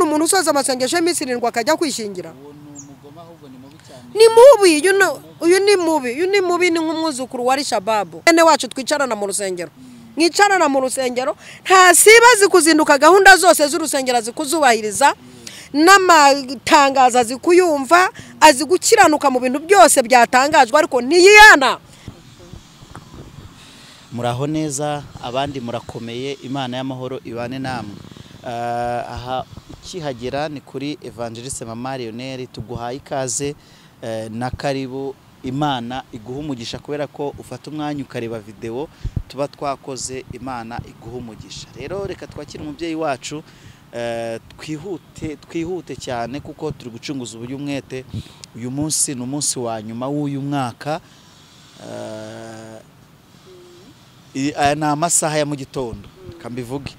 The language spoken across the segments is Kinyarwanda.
umuntu usoza amasengesho y'iminsi 7 akajya kwishingira ni mubi uyu ni mubi ni nk'umwuzukuru wa Rishababu ene wacu twicarana mu rusengero mwicarana mu rusengero nta sibazi kuzinduka gahunda zose z'urusengero zikuzubahiriza n'amatangaza azikuyumva azigukiranuka mu bintu byose byatangajwe ariko ntiyiyana. Muraho neza abandi murakomeye Imana y'amahoro ibane namwe. Aha ukihagera ni kuri Evangeliste Mama Lionel tuguhaye ikaze na karibu. Imana iguha umugisha kubera ko ufata umwanya ukareba video tuba twakoze. Imana iguha umugisha. Rero reka twakire umubyeyi wacu twihute cyane kuko turi gucunguza uburyo umwete. Uyu munsi ni umunsi wa nyuma w'uyu mwaka. Na amasaha ya mu gitondo kambivuge.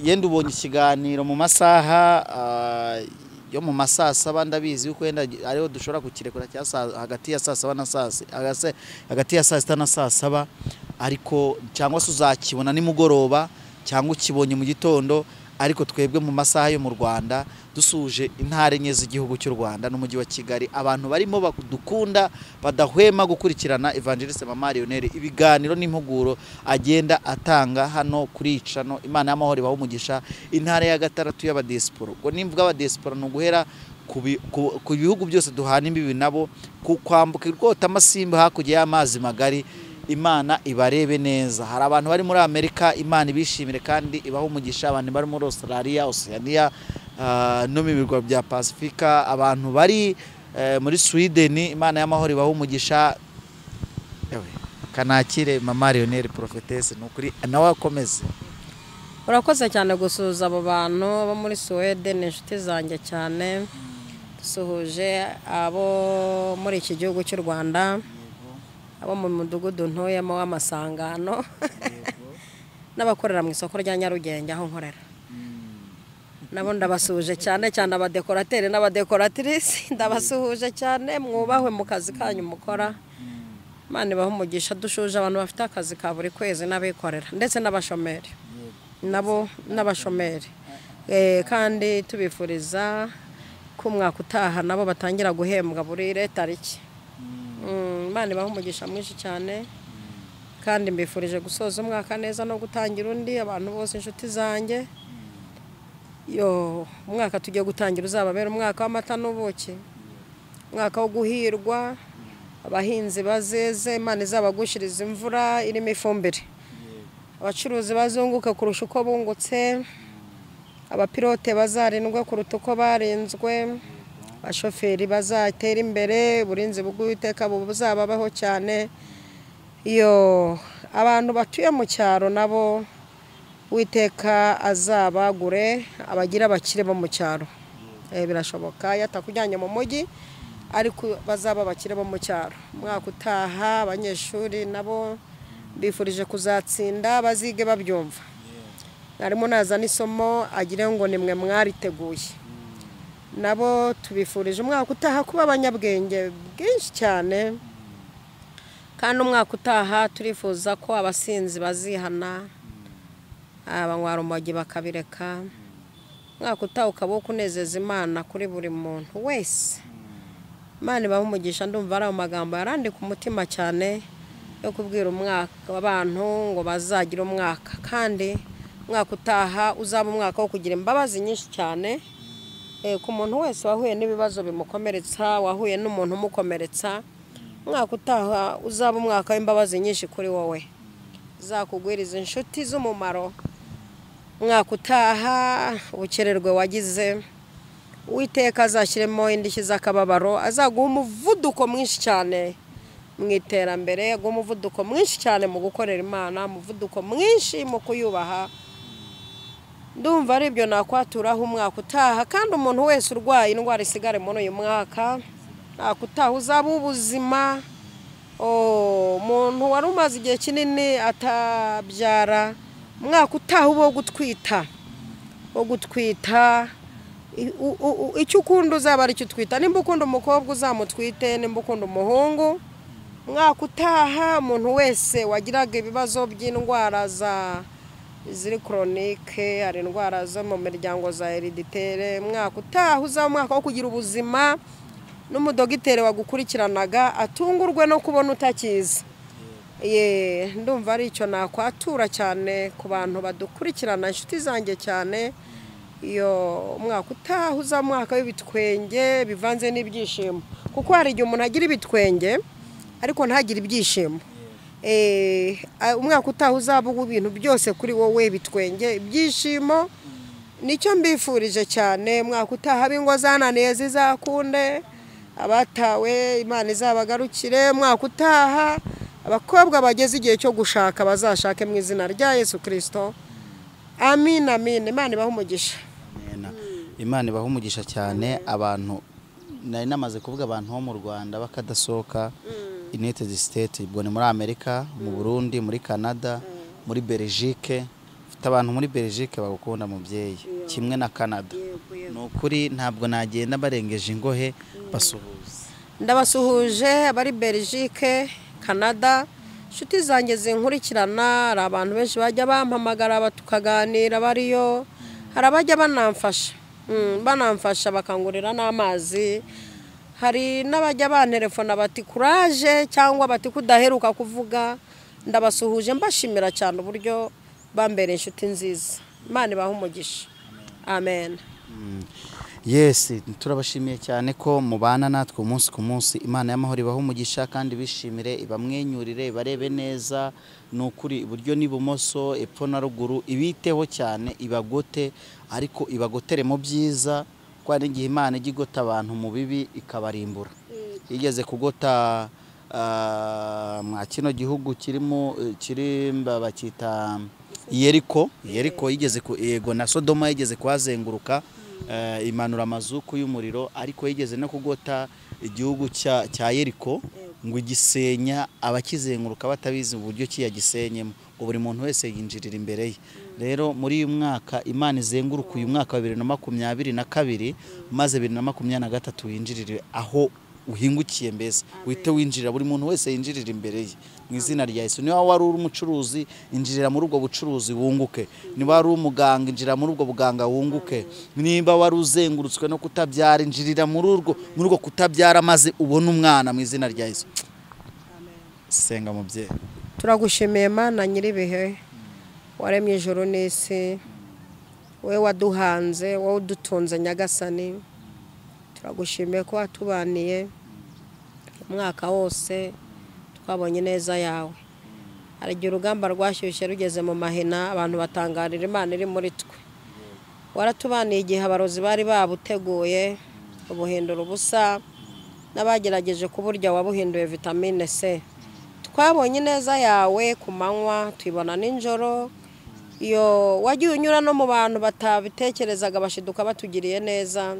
Yenda ubonye ikiganiro mu masaha yo mu masaa 7 ndabizi uko yenda ariho dushobora kukirekura hagati ya saa 7 na hagati ya saa 6 na saa 7 ariko cyangwa se uzakibona nimugoroba cyangwa ukibonye mu gitondo. Ariko twebwe mu masaha yo mu Rwanda dusuje intare enye z'igihugu cy'u Rwanda n'umujyi wa Kigali abantu barimo badukunda badahwema gukurikirana Evangeliste Mama Lionel ibiganiro n'impuguro agenda atanga hano kuri icano. Imana y'amahoro ibaho umugisha. Intare ya gatandatu y'abadiaspora ngo nimvuga abadiaspora no guhera ku bihugu byose duhana imbibi nabo kwambuka rwota amasimba hakujya y'amazi magari. Imana ibarebe neza. Hari abantu bari muri Amerika Imana ibishimire kandi ibaho umugisha. Abantu bari muri Australia, Oceania no mu birwa bya Pacifica. Abantu bari muri Sweden Imana y'amahoro ibaho umugisha. Kanakire Mama Lionel Prophetess nukuri nawe akomeze. Urakoze cyane gusuza abo bantu bo muri Sweden inshuti zanjye cyane. Dusuhuje abo muri iki gihugu cy'u Rwanda. Abo mu mudugudu ntoyamo w'amasangano n'abakorera mu isoko rya Nyarugenge aho nkorera nabo ndabasuhuje cyane abadekorateri n'abadekoratrice ndabasuhuje cyane. Mwubahwe mu kazi kanyu mukora. Imana ibaho umugisha. Dushuje abantu bafite akazi ka buri kwezi n'abikorera ndetse n'abashomeri nabo n'abashomeri kandi tubifuriza ko umwaka utaha nabo batangira guhembwa buri tariki. Imana ibaho umugisha mwinshi cyane kandi mbifurije gusoza umwaka neza no gutangira undi. Abantu bose inshuti zanjye umwaka tugiye gutangira uzababera umwaka w'amata n'ubuki, umwaka wo guhirwa. Abahinzi bazeze Imana izabagushiriza imvura irimo ifumbire. Abacuruzi bazunguka kurusha uko bungutse. Abapilote bazarindwe kuruta uko barinzwe. Abashoferi bazatera imbere. Burinzi bw'Uwiteka buzababaho cyane. Abantu batuye mu cyaro nabo Uwiteka azabagure abagira bakire bo mu cyaro. Birashoboka yatakujyanye mu mujyi ariko bazaba bakire bo mu cyaro. Mwaka utaha abanyeshuri nabo bifurije kuzatsinda bazige babyumva. Narimo naza n'isomo agire ngo nimwe mwariteguye. Nabo tubifurije umwaka utaha kuba abanyabwenge bwinshi cyane. Kandi umwaka utaha turifuza ko abasinzi bazihana abanywara umogi bakabireka. Umwaka utaha ukaba kunezeza Imana kuri buri muntu wese. Imana ibaho umugisha. Ndumva ari amagambo yarandi ku mutima cyane yo kubwira umwaka abantu ngo bazagira umwaka kandi umwaka utaha uzaba umwaka wo kugira imbabazi nyinshi cyane. Ku muntu wese wahuye n'ibibazo bimukomeretsa wahuye n'umuntu umukomeretsa umwaka utaha uzaba umwaka w'imbabazi nyinshi kuri wowe. Zakugwiriza inshuti z'umumaro. Umwaka utaha ubukererwe wagize Uwiteka azashyiremo indishyi z'akababaro. Azaguha umuvuduko mwinshi cyane mu iterambere. Aguha umuvuduko mwinshi cyane mu gukorera Imana. Umuvuduko mwinshi mu kuyubaha. Ndumva ari byo nakwaturaho umwaka utaha. Kandi umuntu wese urwaye indwara isigare muri uyu mwaka umwaka utaha uzaba ubuzima. Umuntu wari umaze igihe kinini atabyara umwaka utaha uba wo gutwita. Icyo ukunda uzaba ari cyo utwita. Nimba ukunda umukobwa uzamutwite, nimba ukunda umuhungu. Umwaka utaha umuntu wese wagiraga ibibazo by'indwara ziri chronique, hari indwara zo mu miryango za hereditere. Mwaka utaha uzaba umwaka wo kugira ubuzima, n'umudogiteri wagukurikiranaga atungurwe no kubona utakiza. Ndumva ari icyo nakwatura cyane ku bantu badukurikirana, inshuti zanjye cyane. Iyo umwaka utaha uzaba umwaka w'ibitwenge bivanze n'ibyishimo, kuko hari igihe umuntu agira ibitwenge ariko ntagire ibyishimo. Umwaka utaha uzaba ibintu byose kuri wowe bitwenge, ibyishimo. Nicyo mbifurije cyane. Umwaka utaha ab'ingo zananiye zizakunde, abatawe Imana izabagarukire. Umwaka utaha abakobwa bageze igihe cyo gushaka bazashake mu izina rya Yesu Kristo. Amin, amin. Imana ibahe umugisha. Imana ibahe umugisha cyane. Abantu nari namaze kuvuga abantu bo mu Rwanda bakadasohoka United States, ubwo ni muri Amerika, mu Burundi, muri Canada, muri Belgique. Ufite abantu muri Belgique bagukunda mubyeyi, kimwe na Canada. Nukuri ntabwo nagenda barengeje ingohe basuhuza. Ndabasuhuje abari Belgique, Canada, inshuti zanjye zinkurikirana. Hari abantu benshi bajya bampamagara tukaganira bariyo, hari abajya banamfasha bakangurira n'amazi. Hari n'abajya bantelefona bati courage cyangwa bati kudaheruka kuvuga. Ndabasuhuje mbashimira cyane uburyo bambere inshuti nziza. Imana ibahe umugisha. Amen. Yes, turabashimiye cyane ko mubana natwe umunsi ku munsi. Imana y'amahoro ibahe umugisha kandi bishimire, ibamwenyurire, barebe neza. Nukuri iburyo n'ibumoso, epfo na ruguru, ibiteho cyane, ibagote, ariko ibagotere mu byiza. Kwa n'igihe Imana igigota abantu mu bibi ikabarimbura. Igeze kugota mwa kino gihugu kirimba bakita Yeriko yigeze yego na Sodoma yigeze kuhazenguruka imanura amazuku y'umuriro, ariko yigeze no kugota igihugu cya Yeriko ngo igisenya abakizenguruka batabizi uburyo kiyagisenyemo, ngo buri muntu wese yinjirira imbere ye. Rero muri uyu mwaka Imana izenguruka uyu mwaka wa 2022 maze 2023 winjirire aho uhingukiye, mbese wite winjirira, buri muntu wese yinjirira imbere ye mu izina rya Yesu. Niba wari uri umucuruzi, injirira muri ubwo bucuruzi wunguke. Niba wari umuganga, injirira muri ubwo buganga wunguke. Niba wari uzengurutswe no kutabyara, injirira muri ubwo kutabyara maze ubone umwana mu izina rya Yesu. Senga mubyeyi. Turagushimiye Mana nyiribihe, waremye ijuru n'isi, we waduhanze, wowe udutunze Nyagasani. Turagushimiye ko watubaniye umwaka wose, twabonye neza yawe. Hari igihe urugamba rwashyushye rugeze mu mahina, abantu batangarira Imana iri muri twe. Waratubaniye igihe abarozi bari babuteguye ubuhindura ubusa, n'abagerageje kuburya wabuhinduye vitamine C. Twabonye neza yawe ku manywa, tuyibona n'injoro. Iyo wagiye unyura no mu bantu batabitekerezaga bashiduka batugiriye neza.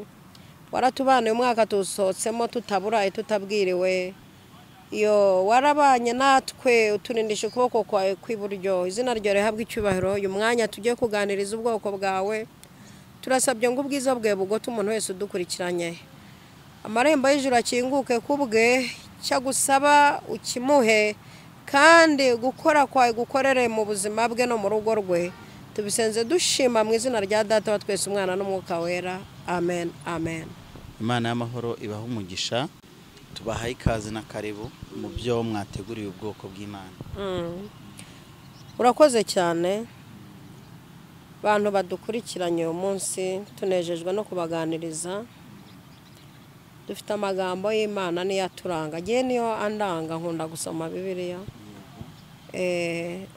Waratubaniye umwaka tusohotsemo tutaburaye tutabwiriwe. Iyo warabanye natwe uturindisha ukuboko kwawe kw'iburyo. Izina ryawe rihabwe icyubahiro. Uyu mwanya tugiye kuganiriza ubwoko bwawe, turasabye ngo ubwiza bwawe bugote umuntu wese udukurikiranye. Amarembo y'ijuru akinguke kubwe, cyagusaba ukimuhe, kandi gukora kwawe gukorere mu buzima bwe no mu rugo rwe. Tubisenze dushima mu izina rya Data wa twese, Umwana n'Umwuka Wera. Amen, amen. Imana y'amahoro ibahe umugisha. Tubahaye ikaze na karibu mu byo mwateguriye ubwoko bw'Imana. Urakoze cyane bantu badukurikiranye uyu munsi, tunejejwe no kubaganiriza. Dufite amagambo y'Imana niyo aturanga. Agiye niyo andanga, nkunda gusoma Bibiliya.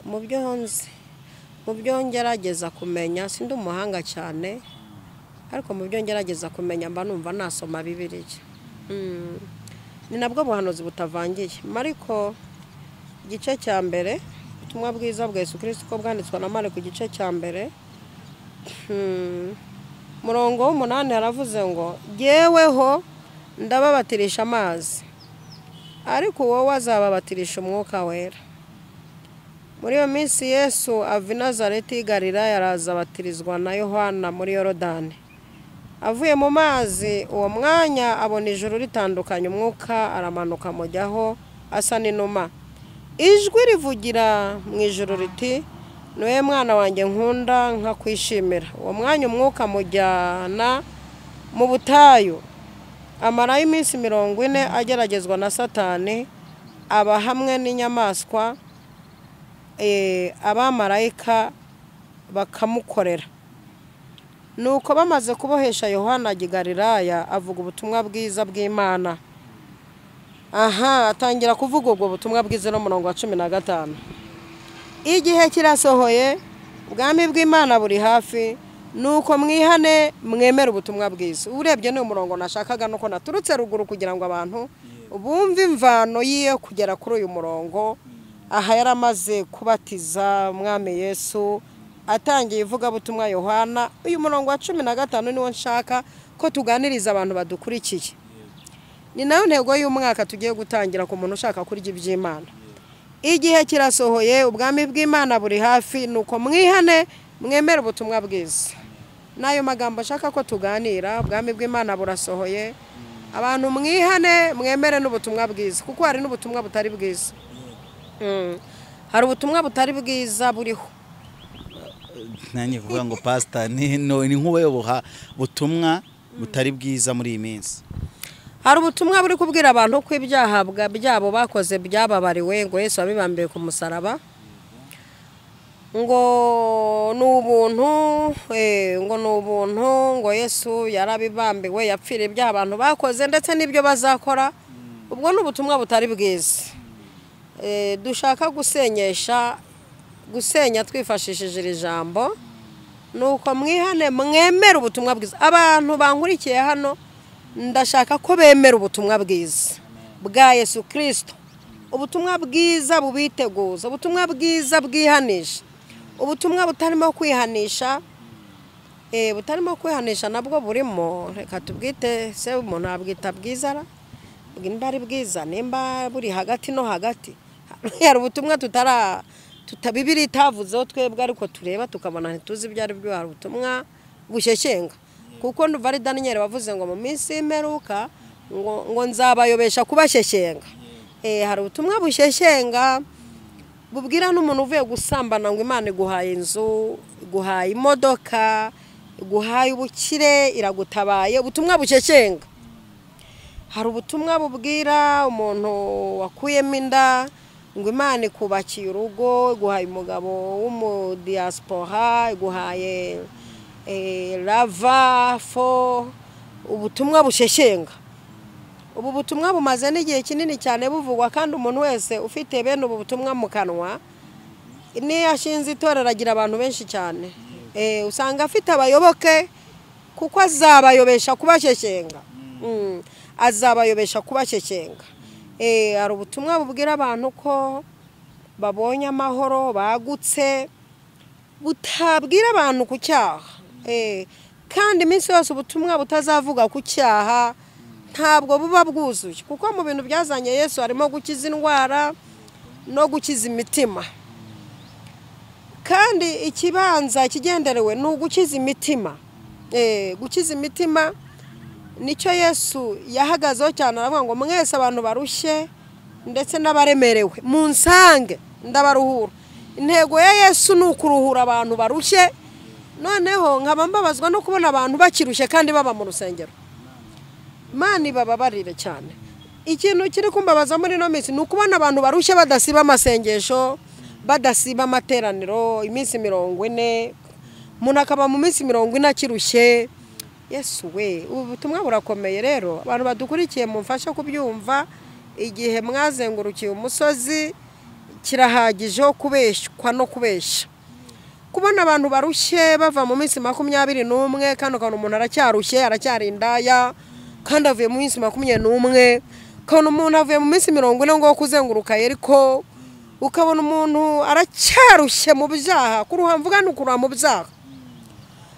Mu byo ngerageza kumenya, sindi umuhanga cyane, ariko mu byo ngerageza kumenya mba numva nasoma Bibiliya. Ni nabwo buhanuzi butavangiye. Mariko igice cya mbere, ubutumwa bwiza bwa Yesu Kristo ko bwanditswe na Mariko igice cya mbere, murongo w'8 haravuze ngo, "Jyeweho ndababatirisha amazi, ariko wowe azababatirisha Umwuka Wera." Muri iyo minsi Yesu ava i Nazareti y'i Galilaya araza abatirizwa na Yohana muri Yorodani. Avuye mu mazi uwo mwanya abona ijuru ritandukanye, umwuka aramanuka mujyaho asa n'inuma. Ijwi rivugira mu ijuru riti, niwe mwana wanjye nkunda nkakwishimira. Uwo mwanya umwuka mujyana mu butayu, amarayo iminsi 40 ageragezwa na Satani, aba hamwe n'inyamaswa, abamarayika bakamukorera. Nuko bamaze kubohesha Yohana Galilaya, avuga ubutumwa bwiza bw'Imana. Atangira kuvuga ubwo butumwa bwiza no murongo wa 15. Igihe kirasohoye, ubwami bw'Imana buri hafi, nuko mwihane mwemera ubutumwa bwiza. Urebye ni umurongo nashakaga nuko naturutse ruguru kugira ngo abantu bumve imvano yiye kugera kuri uyu murongo. Aha yaramaze kubatiza Mwami Yesu, atangiye ivuga butumwa Yohana. Uyu murongo wa 15 niwo nshaka ko tuganiriza abantu badukurikiye. Ni nayo ntego y'umwaka tugiye gutangira ku muntu ushaka kurya iby'Imana. Igihe kirasohoye, ubwami bw'Imana buri hafi, nuko mwihane mwemera ubutumwa bwiza. Nayo magambo shaka ko tuganira, ubwami bw'Imana burasohoye, abantu mwihane mwemere n'ubutumwa bwiza, kuko hari n'ubutumwa butari bwiza. Hari ubutumwa butari bwiza buriho. Nanjye kuvuga ngo pastor ni nk'ubayoboha butumwa butari bwiza muri iyi minsi. Hari ubutumwa buri kubwira abantu ko ibyaha byabo bakoze byababariwe, ngo Yesu abibambiye ku musaraba, ngo n'ubuntu, ngo Yesu yarabibambiwe, yapfira ibyaha abantu bakoze ndetse n'ibyo bazakora. Ubwo n'ubutumwa butari bwiza. Dushaka gusenya twifashishije iri jambo, nuko mwihane mwemera ubutumwa bwiza. Abantu bankurikiye hano ndashaka ko bemera ubutumwa bwiza bwa Yesu Kristo, ubutumwa bwiza bubiteguza, ubutumwa bwiza bwihanisha, ubutumwa butarimo kwihanisha. Butarimo kwihanisha nabwo burimo, reka tubwite se umuntu abwita bwizara, nimba ari bwiza, nimba buri hagati no hagati. Hari ubutumwa Bibiri itavuzeho twebwe, ariko tureba tukabona ntituzi ibyo ari byo. Hari ubutumwa bushyeshyenga, kuko Nuvari Daniel wavuze ngo mu minsi y'imperuka ngo nzabayobesha kubashyeshyenga. Hari ubutumwa bushyeshyenga bubwira n'umuntu uvuye gusambana ngo Imana iguhaye inzu, iguhaye imodoka, iguhaye ubukire, iragutabaye. Ubutumwa bushyeshyenga. Hari ubutumwa bubwira umuntu wakuyemo inda ngo Imana ikubakiye urugo, iguhaye umugabo w'umudiaspora, iguhaye lava fo. Ubutumwa bushyeshyenga. Ubu butumwa bumaze n'igihe kinini cyane buvugwa, kandi umuntu wese ufite bene ubu butumwa mu kanwa niyo ashinze itorero agira abantu benshi cyane. Usanga afite abayoboke, kuko azabayobesha kubashyeshyenga. Azabayobesha kubashyeshyenga. Hari ubutumwa bubwira abantu ko babonye amahoro, bagutse, butabwira abantu ku cyaha. Kandi iminsi yose ubutumwa butazavuga ku cyaha ntabwo buba bwuzuye, kuko mu bintu byazanye Yesu harimo gukiza indwara no gukiza imitima. Kandi ikibanza kigenderewe ni ugukiza imitima. Gukiza imitima nicyo Yesu yahagazeho cyane, aravuga ngo mwese abantu barushye ndetse n'abaremerewe munsange ndabaruhura. Intego ya Yesu ni ukuruhura abantu barushye. Noneho nkaba mbabazwa no kubona abantu bakirushye kandi baba mu rusengero. Imana ibababarire cyane. Ikintu kiri kumbabaza muri no minsi ni ukubona abantu barushye badasiba amasengesho, badasiba amateraniro iminsi 40. Umuntu akaba mu minsi 40 akirushye. Yesu we, ubu butumwa burakomeye rero. Abantu badukurikiye mumfasha kubyumva. Igihe mwazengurukiye umusozi kirahagije kubeshywa no kubesha. Kubona abantu barushye bava mu minsi 21, kandi ukabona umuntu aracyarushye, aracyarindaya, kandi avuye mu minsi 21, kandi umuntu avuye mu minsi 40 ngo kuzenguruka yeriko, ukabona umuntu aracyarushye mu byaha, kuruhamvuga n'ukura mu byaha.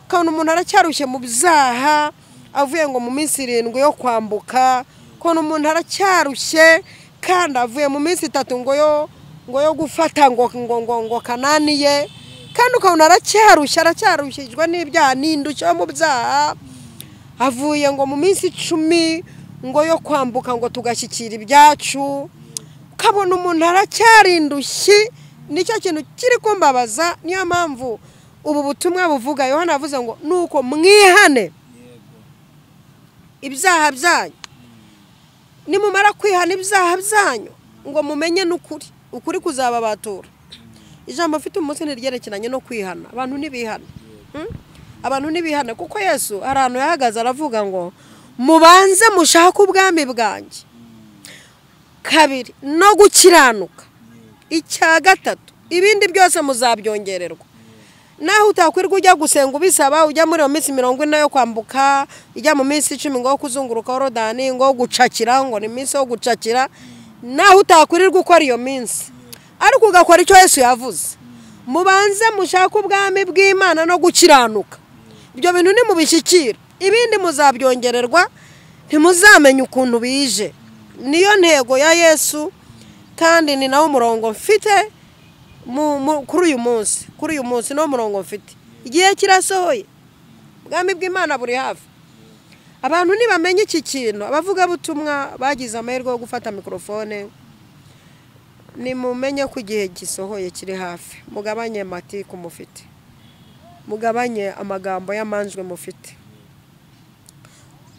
Kandi umuntu aracyarushye mu byaha, avuye ngo mu minsi 7 yo kwambuka, kandi umuntu aracyarushye kandi avuye mu minsi 3 ngo yo gufata ngo Kanani ye, kandi ukabona aracyarushijwe n'ibyaha n'indushyo mu byaha. Avuye ngo mu minsi 10 ngo yo kwambuka ngo tugashyikira ibyacu, ukabona umuntu aracyarindushyi nicyo kintu kiri kumbabaza. Niyo mpamvu ubu butumwa buvuga, Yohana avuze ngo nuko mwihane ibyaha byanyu, nimumara kwihana ibyaha byanyu ngo mumenye n'ukuri, ukuri kuzababatura. Ijambo mfite umunsi niryerekeranye no kwihana. Abantu nibihana, abantu nibihana, kuko Yesu hari ahantu yahagaze aravuga ngo mubanze mushaka ubwami bwanjye, kabiri no gukiranuka, icya gatatu ibindi byose muzabyongererwa. Naho utakwirwa ujya gusenga ubisaba, ujya muri iyo minsi 40 yo kwambuka, ijya mu minsi 10 ngo kuzunguruka Yorodani, ngo gucakira, ngo ni minsi yo gucakira, naho utakwirirwa ukora iyo minsi, ariko ugakora icyo Yesu yavuze. Mubanze mushaka ubwami bw'Imana no gukiranuka, ibyo bintu ni mubishyikira, ibindi muzabyongererwa, ntimuzamenye ukuntu bije. Niyo ntego ya Yesu, kandi ni nawo murongo mfite kuri uyu munsi no murongo mfite. Igihe kirasohoye, ubwami bw'Imana buri hafi. Abantu nibamenye iki kintu, abavuga butumwa bagize amahirwe yo gufata mikrofone, ni mumenye ko igihe gisohoye kiri hafi. Mugabanye matiku mufite, mugabanye amagambo y'amanjwe mufite,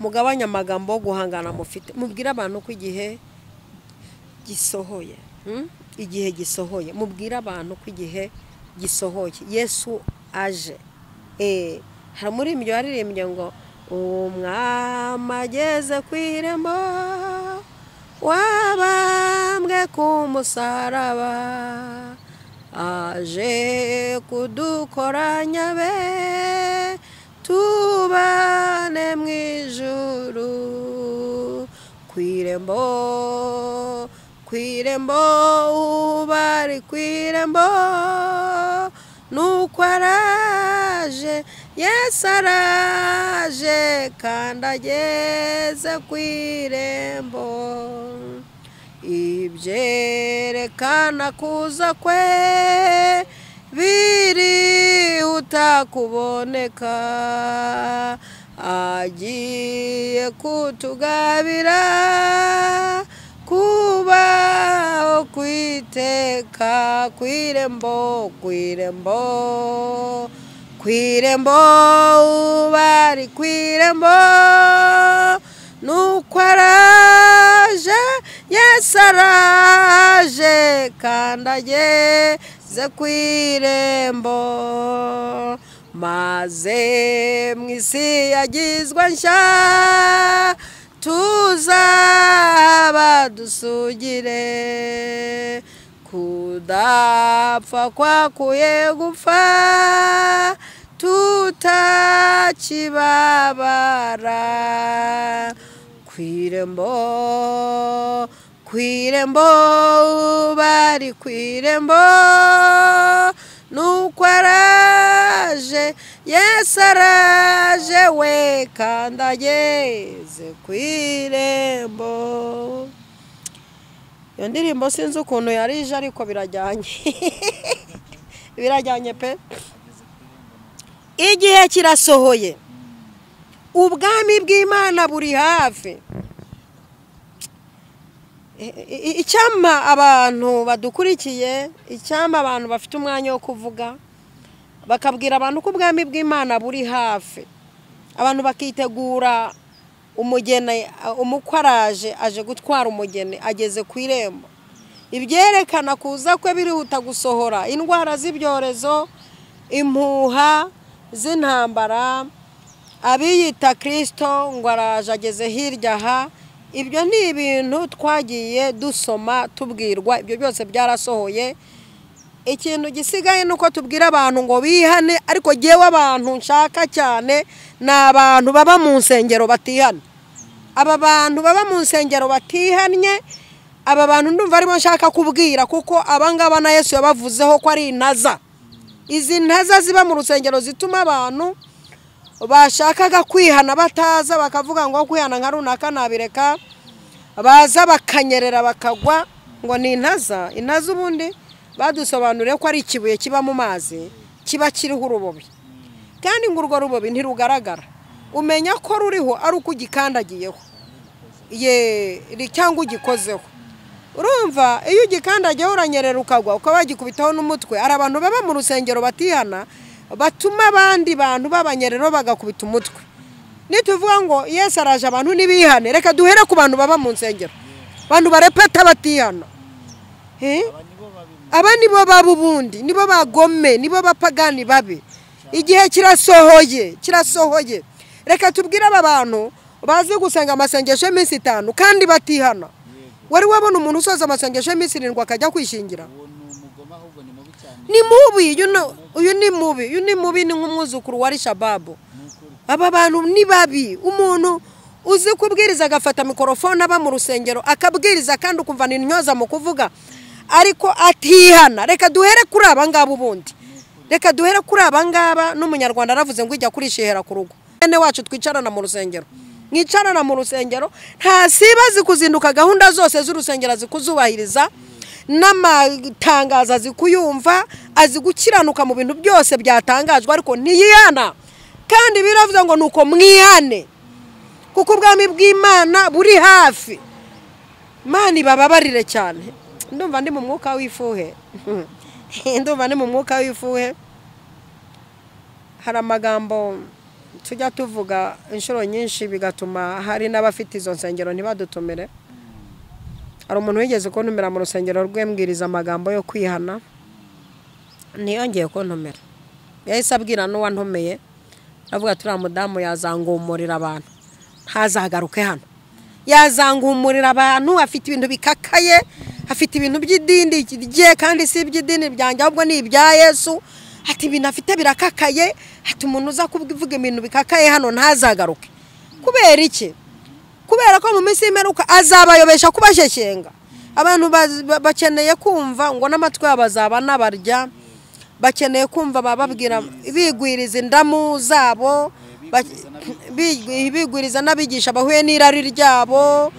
mugabanye amagambo yo guhangana mufite. Mubwire abantu ko igihe gisohoye, igihe gisohoye. Mubwire abantu ko igihe gisohoye, Yesu aje. Hari muri ibyo yaririmbye ngo umwami ageze ku irembo, wabambwe ku musaraba, aje kudukoranya be tubane mu ijuru. Kwirembo ubari kwirembo, nuko araje, Yesu araje kandi ageze kwirembo. Ibyerekana kuza kwe birihuta kuboneka, agiye kutugabira kubaho kwiteka. Kwirembo ubari kwirembo, nuko araje, Yesu araje kandi ageze kwirembo. Maze mu isi yagizwe nshya, tuzaba dusugire, kudapfa kwakuye gupfa, tutakibabara. Kwirembo ubari kwirembo, nuko araje, Yesu araje we kandi ageze kwirembo. Iyo ndirimbo sinzi ukuntu yarije, ariko birajyanye. Birajyanye pe. Igihe kirasohoye, ubwami bw'Imana buri hafi. Icyampa abantu badukurikiye, icyampa abantu bafite umwanya wo kuvuga, bakabwira abantu ko ubwami bw'Imana buri hafi. Abantu bakitegura umugeni, umukwaraje aje gutwara umugeni, ageze ku irembo. Ibyerekana kuza kwe birihuta gusohora. Indwara z'ibyorezo, impuha z'intambara, abiyita Kristo ngo araje ageze hirya aha. Ibyo ni ibintu twagiye dusoma tubwirwa, ibyo byose byarasohoye. Ikintu gisigaye nuko tubwira abantu ngo bihane, ariko jewe abantu nshaka cyane ni abantu baba mu nsengero batihana. Aba bantu baba mu nsengero batihanye, aba bantu ndumva arimo nshaka kubwira, kuko abangaba na Yesu yabavuzeho ko ari intaza. Izi ntaza ziba mu rusengero zituma abantu bashakaga kwihana bataza, bakavuga ngo kwihana nka runaka nabireka, baza bakanyerera bakagwa, ngo ni intaza. Intaza ubundi badusobanuriye ko ari ikibuye kiba mu mazi, kiba kiriho urubobi, kandi ngo urwo rubobi ntirugaragara. Umenya ko ruriho ari uko ugikandagiyeho, cyangwa ugikozeho. urumva iyo ugikandagiye uranyerera ukagwa ukaba wagikubitaho n'umutwe. Hari abantu baba mu rusengero batihana batuma abandi bantu babanyerero bagakubita umutwe. Nituvuga ngo Yesu araje abantu nibihane, reka duhere ku bantu baba mu nsengero, abantu barepeta batihana. Aba nibo babubundi, nibo bagome, nibo bapagani babi. Igihe kirasohoye. Reka tubwire aba bantu bazi gusenga amasengesho y'iminsi 5 kandi batihana. Wari wabona umuntu usoza amasengesho y'iminsi 7 akajya kwishingira? Ni mubi, uyu ni mubi ni nk'umwuzukuru wa Shababu. Aba bantu ni babi. Umuntu uzi kubwiriza agafata mikrofone aba mu rusengero akabwiriza kandi ukumva ni ntyoza mu kuvuga ariko atihana. Reka duhere kuri aba ngabo ubundi. Reka duhere kuri aba ngaba. N'umunyarwanda aravuze ngo ijya kurishihera ku rugo. Bene wacu twicarana mu rusengero. Mwicarana mu rusengero nta sibazi kuzinduka gahunda zose z'urusengero zikuzubahiriza n'amatangaza zikuyumva azigukiranuka mu bintu byose byatangajwe ariko ntiyihana. Kandi biravuze ngo nuko mwihane kuko ubwami bw'Imana buri hafi. Mani bababarire cyane. Ndumva ndi mu mwuka w'ifuhe. Hari amagambo tujya tuvuga inshuro nyinshi bigatuma hari n'abafite izo nsengero ntibadutumire. Hari umuntu wigeze kuntumira mu rusengero rw'embwiriza amagambo yo kwihana, ntiyongeye kuntumira. Yahise abwira n'uwantumeye avuga turi mudamu yazangumurira abantu ntazagaruke hano. Yazangumurira abantu afite ibintu bikakaye, afite ibintu by'idini rye kandi si iby'idini byanjye ahubwo ni ibya Yesu. Ati ibintu afite birakakaye, ati umuntu uza kuvuga ibintu bikakaye hano ntazagaruke. Kubera iki? Kubera ko mu minsi y'imperuka azabayobesha kubasheshenga. Abantu bakeneye kumva ngo n'amatwi abazaba nabarya, bakeneye kumva bababwira bigwiriza indamu zabo, bigwiriza n'abigisha bahuye n'irari ryabo.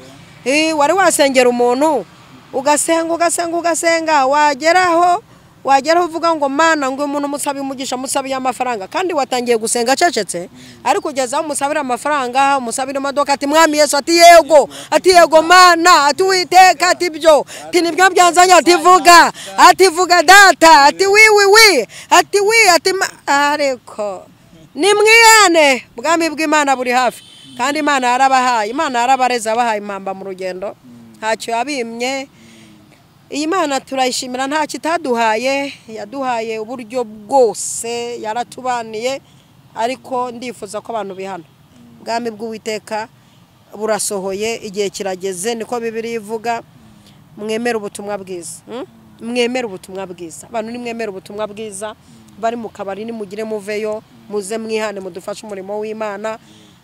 Wari wasengera umuntu ugasenga wageraho uvuga ngo Mana ngo umuntu musabi umugisha musabi y'amafaranga kandi watangiye gusenga cecetse ariko ugeza aho musabira amafaranga umusabira imodoka ati mwami Yesu ati yego Mana ati Uwiteka ati byo ati nibyo byanzanye ati vuga data ati wi ati ariko nimwihane bwami bw'Imana buri hafi kandi Imana yarabahaye, Imana yarabareza bahaye impamba mu rugendo ntacyo yabimye. Iyi Mana turayishimira nta kitaduhaye, yaduhaye uburyo bwose yaratubaniye ariko ndifuza ko abantu bihana. Bwami bw'Uwiteka burasohoye, igihe kirageze niko Bibiliya ivuga. Mwemere ubutumwa bwiza. Mwemere ubutumwa bwiza. Abantu ni mwemere ubutumwa bwiza. Bari mu kabari ni mugire muveyo muze mwihane mudufashe umurimo w'Imana.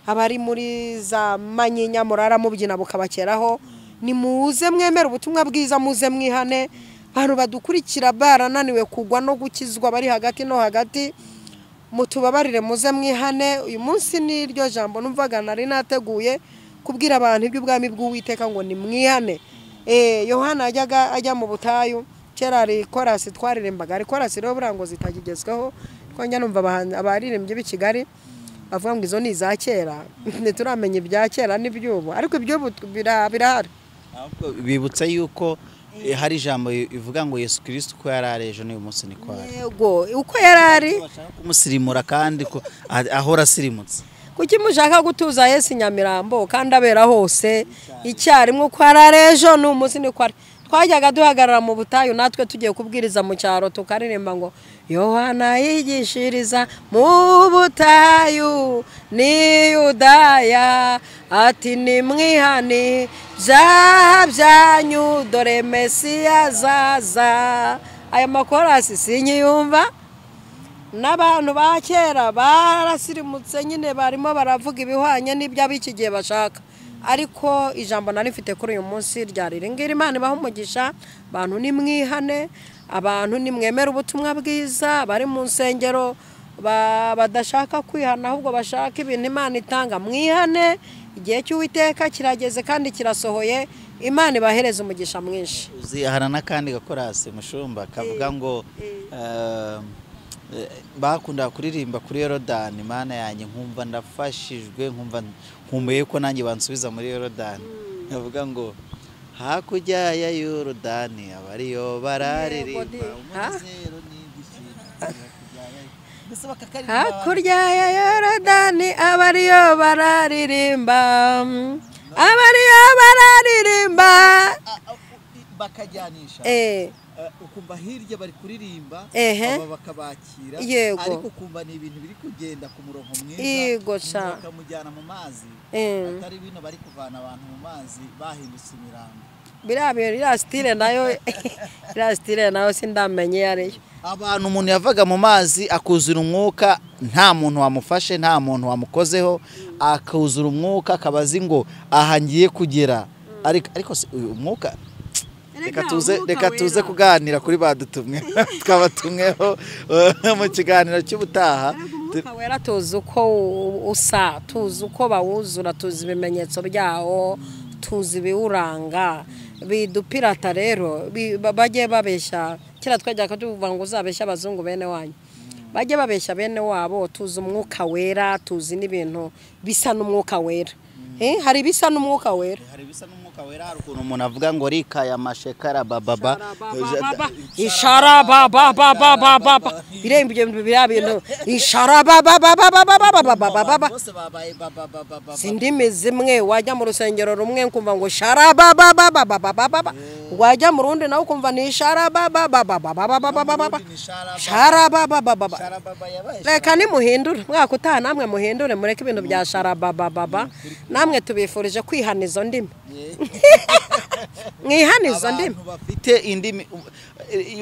Abari muri za Manyinya murara mubyina bukabakeraho ni muze mwemere ubutumwa bwiza muze mwihane. Abantu badukurikira barananiwe kugwa no gukizwa bari hagati no hagati mutubabarire muze mwihane. Uyu munsi ni iryo jambo numvaga nari nateguye kubwira abantu iby'ubwami bw'Uwiteka ngo ni mwihane. Yohana ajya mu butayu kera ari korasi twaririmbaga, ari korasi rero burango zitakigezweho twongera numva abaririmbye b'i Kigali bavuga ngo izo ni za kera ntituramenye ibya kera n'ibyubu ariko ibyo birahari. Bibutsa yuko hari ijambo ivuga ngo Yesu Kristo ko yarareje n'uyu munsi ni kwari. Yego uko yarari kumusirimura kandi ko ahora sirimutse. Kuki mushaka gutuza Yesu Nyamirambo kandi abera hose icyarimwe uko yarareje n'uyu munsi ni kwari. Twajyaga duhagarara mu butayu natwe tugiye kubwiriza mu cyaro tukaririmba ngo Yohana yigishiriza mu butayu ni Yudaya ati ni mwihani byaha byanyu dore Mesiya zaza. Aya makorasi sinyiyumva. N'abantu ba kera barasirimutse nyine barimo baravuga ibihwanye n'ibyo abiki gihe bashaka ariko ijambo nari mfite kuri uyu munsi ryari ngira Imana ibaho umugisha. Abantu ni mwihane, abantu ni mwemere ubutumwa bwiza, bari mu nsengero badashaka kwihana ahubwo bashaka ibintu Imana itanga mwihane. Igihe cy'Uwiteka kirageze kandi kirasohoye. Imana ibahereza umugisha mwinshi. Uzihana n'akandi gakorase mushumba kavuga ngo bakunda kuririmba kuri Yorodani Imana yanjye nkumva ndafashijwe nkumva nkumbuye ko nanjye bansubiza muri Yorodani. Bavuga ngo hakurya ya Yorodani abariyo bararirimba umunezero hakurya ya Yorodani abariyo bararirimba abariyo bararirimba bakajyanisha ukumva hirya bari kuririmba aba bakabakira ariko ukumva ni ibintu biri kugenda ku murongo mwiza bakamujyana mu mazi atari bino bari kuvana abantu mu mazi bahindutse imirambo biriya style nayo sindamenye yariyo abantu umuntu yavaga mu mazi akuzura umwuka nta muntu wamufashe nta muntu wamukozeho akuzura umwuka akabazi ngo aha ngiye kugera ariko uyu mwuka reka tuze kuganira kuri badutumwe twabatumweho mu kiganiro cy'ubutaha umwuka wera tuzi uko usa tuzi uko bawuzura tuzi ibimenyetso byawo tuzi ibiwuranga bidupirata rero bajye babeshya kira twajyaga tuvuga ngo uzabeshya abazungu bene wanyu bajye babeshya bene wabo tuzi umwuka wera tuzi n'ibintu bisa n'umwuka wera hari bisa n'umwuka wera hari ukuntu umuntu avuga ngo rikaya amashekara bababa ishara bababa birembe bya bintu ishara bababa sindimi zimwe wajya mu rusengero rumwe kumva ngo shara bababa wajya mu rundi nawe kumva ni ishara bababa shara bababa reka nimuhindure mwaka utaha namwe muhindure mureke ibintu bya shara bababa namwe tubifurije kwihaniza ndimi mwihaniza ndimi bafite indimi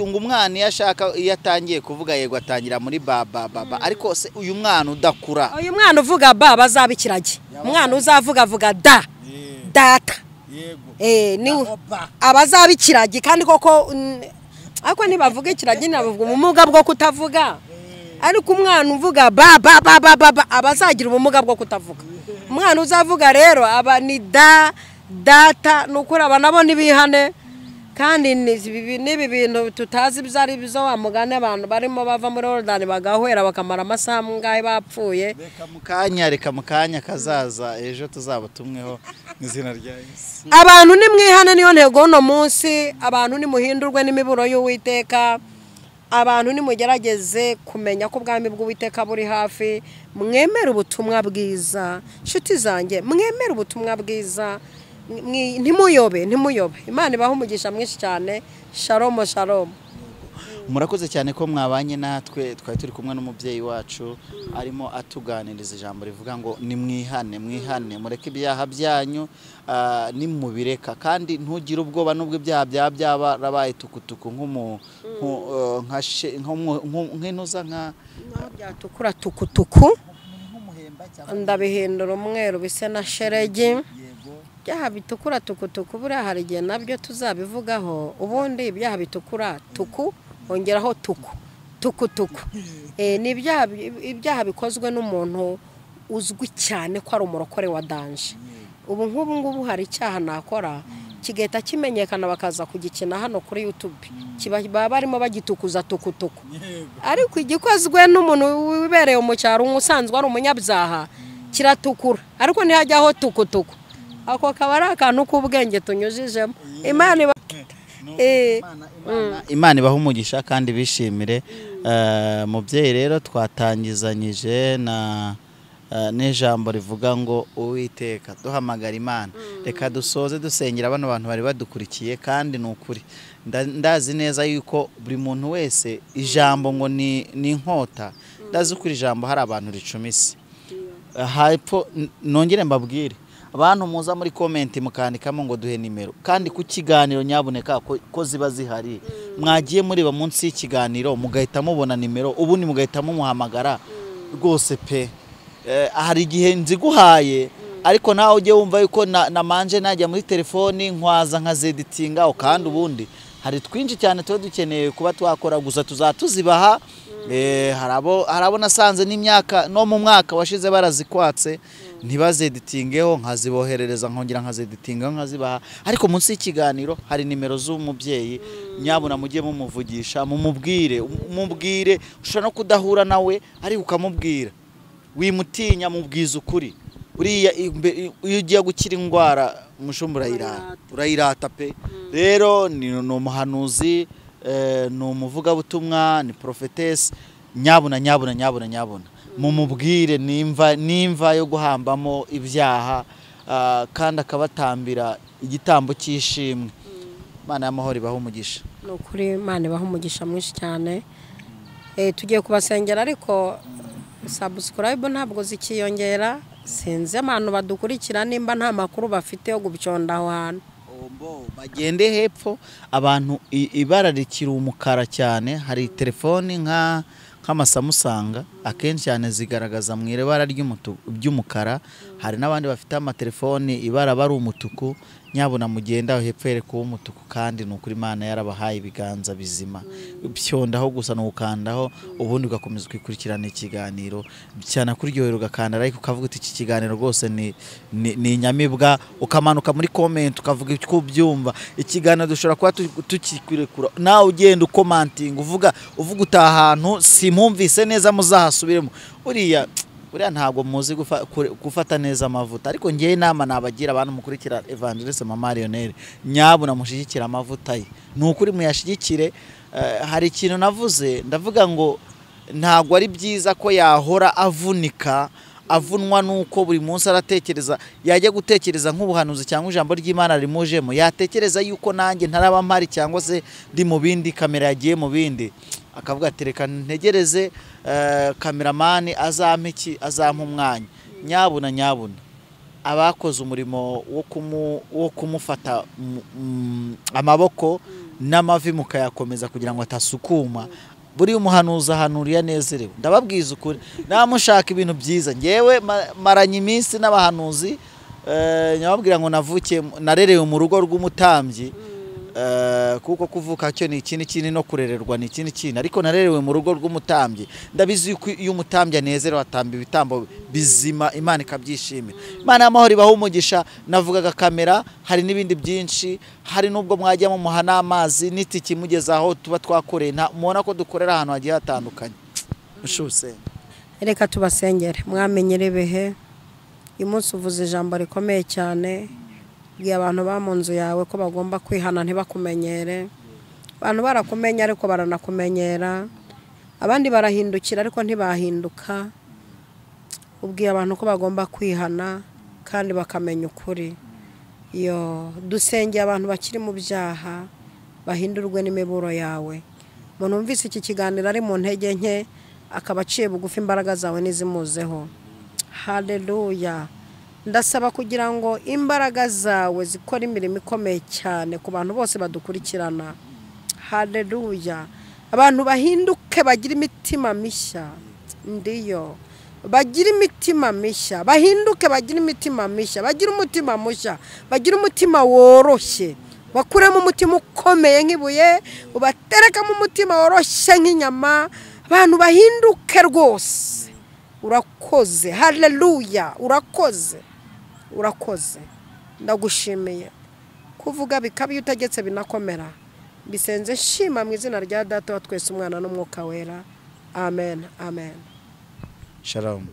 ngo umwana iyo ashaka iyo atangiye kuvuga yego atangira muri baba ariko se uyu mwana udakura uyu mwana uvuga baba azabikirage umwana uzavuga avuga data ni abazabikirage kandi koko ariko nibavuga ikirage navuga ubumuga bwo kutavuga ariko umwana uvuga baba abazagira ubumuga bwo kutavuga umwana uzavuga rero aba ni data nukuri aba nabo nibihane kandi nibi bintu tutazi bizari bizo wa mugane abantu barimo bava muri Yorodani bagahwera bakamara amasaha ngahe bapfuye reka mukanya kazaza ejo tuzabatumweho n'izina rya Yesu abantu nimwihane niyo ntego no munsi abantu nimuhindurwe n'imiburo y'Uwiteka abantu nimugerageze kumenya ko ubwami bw'Uwiteka buri hafi mwemere ubutumwa bwiza nshuti zanjye mwemere ubutumwa bwiza ntimuyobe Imana ibaha umugisha mwinshi cyane shalom murakoze cyane ko mwabanye natwe twari turi kumwe n'umubyeyi wacu arimo atuganiriza ijambo rivuga ngo nimwihane mureke ibyaha byanyu nimubireka kandi ntugire ubwoba n'ubwo ibyaha byarabaye tukutuku nk'inuza byatukura tukutuku ndabihindura umweru bise na sheregi ibyaha bitukura tukutuku buriya hari igihe nabyo tuzabivugaho ubundi ibyaha bitukura tuku ongeraho tukutuku ni ibyaha bikozwe n'umuntu uzwi cyane ko ari umurokore wa danje ubu ngubu hari icyaha nakora kigahita kimenyekana bakaza kugikina hano kuri YouTube baba barimo bagitukuza tukutuku ariko igikozwe n'umuntu wibereye mu cyaro usanzwe ari umunyabyaha kiratukura ariko ntihajyaho tukutuku ako kaba ari akantu k'ubwenge tunyujijemo Imana ibaha umugisha kandi bishimire mubyeyi rero twatangizanyije n'ijambo rivuga ngo Uwiteka duhamagara Imana reka dusoze dusengera bano bantu bari badukurikiye kandi ni ukuri ndazi neza yuko buri muntu wese ijambo ngo ni inkota ndazi ko ijambo hari abantu ricumise hepfo nongere mbabwire abantu muza muri comment mukandikamo ngo duhe nimero kandi ku kiganiro nyabuneka ko ziba zihari mwagiye muri ba munsi y'ikiganiro mugahita mubona nimero ubundi mugahita mumuhamagara rwose pe hari igihe nziguhaye ariko nawe ujye wumva yuko namanje najya muri telefoni nkwaza nkazeditinga kandi ubundi hari twinshi cyane tuba dukeneye kuba twakora gusa tuzatuzibaha harabo nasanze n'imyaka no mu mwaka washize barazikwatse ntibazeditingeho nkaziboherereza nkongera nkazeditingaho nkazibaha ariko munsi y'ikiganiro hari nimero z'umubyeyi nyabuna mujye mumuvugisha mumubwire ushobora no kudahura nawe ariko ukamubwira wimutinya mubwiza ukuri uriya iyo ugiye gukira indwara umushumba urayirata pe. Rero ni umuhanuzi, ni umuvugabutumwa, ni prophetess. Nyabuna mumubwire nimva yo guhambamo ibyaha, kandi akabatambira igitambo cy'ishimwe. Imana y'amahoro ibaho umugisha. Ni ukuri Imana ibaho umugisha mwinshi cyane. Tugiye kubasengera ariko subscribe ntabwo zikiyongera, sinzi abantu badukurikira nimba nta makuru bafite yo gubyonda aho hantu. Bagende hepfo, abantu ibara rikiri umukara cyane. Hari telefoni nk'amasamusanga akenshi cyane zigaragaza mu ibara ry'umukara. Hari n'abandi bafite amatelefoni ibara bari umutuku. Nyabuna mugenda hepfo yereka umutuku, kandi nukuri Imana yarabahaye ibiganza bizima. Byondaho gusa no gukandaho, ubundi ugakomeza kwikurikirana ikiganiro cyane kuryohera ugakanda like ukavuga uti iki kiganiro rwose ni nyamibwa, ukamanuka muri comment ukavuga icyo ubyumva. Ikiganiro dushobora kuba tukikurekura nawe ugenda ukomantinga uvuga utahantu simumvise neza muzahasubiremo. Buriya ntabwo muzi gufata neza amavuta, ariko ngiye inama nabagira abantu mukurikira Evangelist Mama Lionel, nyabuna mushigikira amavuta ye. Nukuri muyashigikire. Hari ikintu navuze ndavuga ngo ntabwo ari byiza ko yahora avunwa nuko buri munsi aratekereza, yajya gutekereza nk'ubuhanuzi cyangwa ijambo ry'Imana rimujemo, yatekereza yuko nanjye ntaraba mpari cyangwa se ndi mu bindi, kamera yagiye mu bindi, akavuga ati reka ntegereze kameramani azampa umwanya. Nyabuna abakoze umurimo wo kumufata amaboko n'amavi mukayakomeza kugira ngo atasukuma. Buri umuhanuzi ahanuriye anezerewe. Ndababwiza ukuri, namushaka ibintu byiza. Ngewe maranye iminsi n'abahanuzi, nyababwira ngo narerewe mu rugo rw'umutambyi, kuko kuvuka cyo ni ikindi no kurererwa ni ikindi, ariko narerewe mu rugo rw'umutambyi. Ndabizi yuko iyo umutambyi anezerewe atamba ibitambo bizima, Imana ikabyishimira. Imana y'amahoro ibaho umugisha. Navugaga kamera, hari n'ibindi byinshi, hari nubwo mwajya mu muha n'amazi n'itiki mugezaho tuba twakoreye. Mubona ko dukorera ahantu hagiye hatandukanye. Ushuse reka tubasengere. Mwamenyere ibihe, uyu munsi uvuze ijambo rikomeye cyane. Bwiye abantu ba mu nzu yawe ko bagomba kwihana ntibakumenyere. Abantu barakumenya ariko baranakumenyera, abandi barahindukira ariko ntibahinduka. Ubwiye abantu ko bagomba kwihana kandi bakamenya ukuri. Dusengeye abantu bakiri mu byaha bahindurwe n'imiburo yawe. Umuntu wumvise iki kiganiro ari mu ntege nke akaba aciye bugufi, imbaraga zawe nizimuzeho. Haleluya. Ndasaba kugira ngo imbaraga zawe zikora imirimo ikomeye cyane ku bantu bose badukurikirana. Haleluya. Abantu bahinduke, bagira imitima mishya. Ndiyo, bagira imitima mishya, bahinduke, bagira imitima mishya, bagira umutima mushya, bagira umutima woroshye. Bakuremo umutima ukomeye nk'ibuye, ubaterekamo umutima woroshye nk'inyama. Abantu bahinduke rwose. Urakoze. Haleluya. Urakoze. Ndagushimiye. Kuvuga bikaba iyo utegetse binakomera. Bisenze nshima mu izina rya Data wa twese, Umwana n'Umwuka Wera. Amen. Shalom.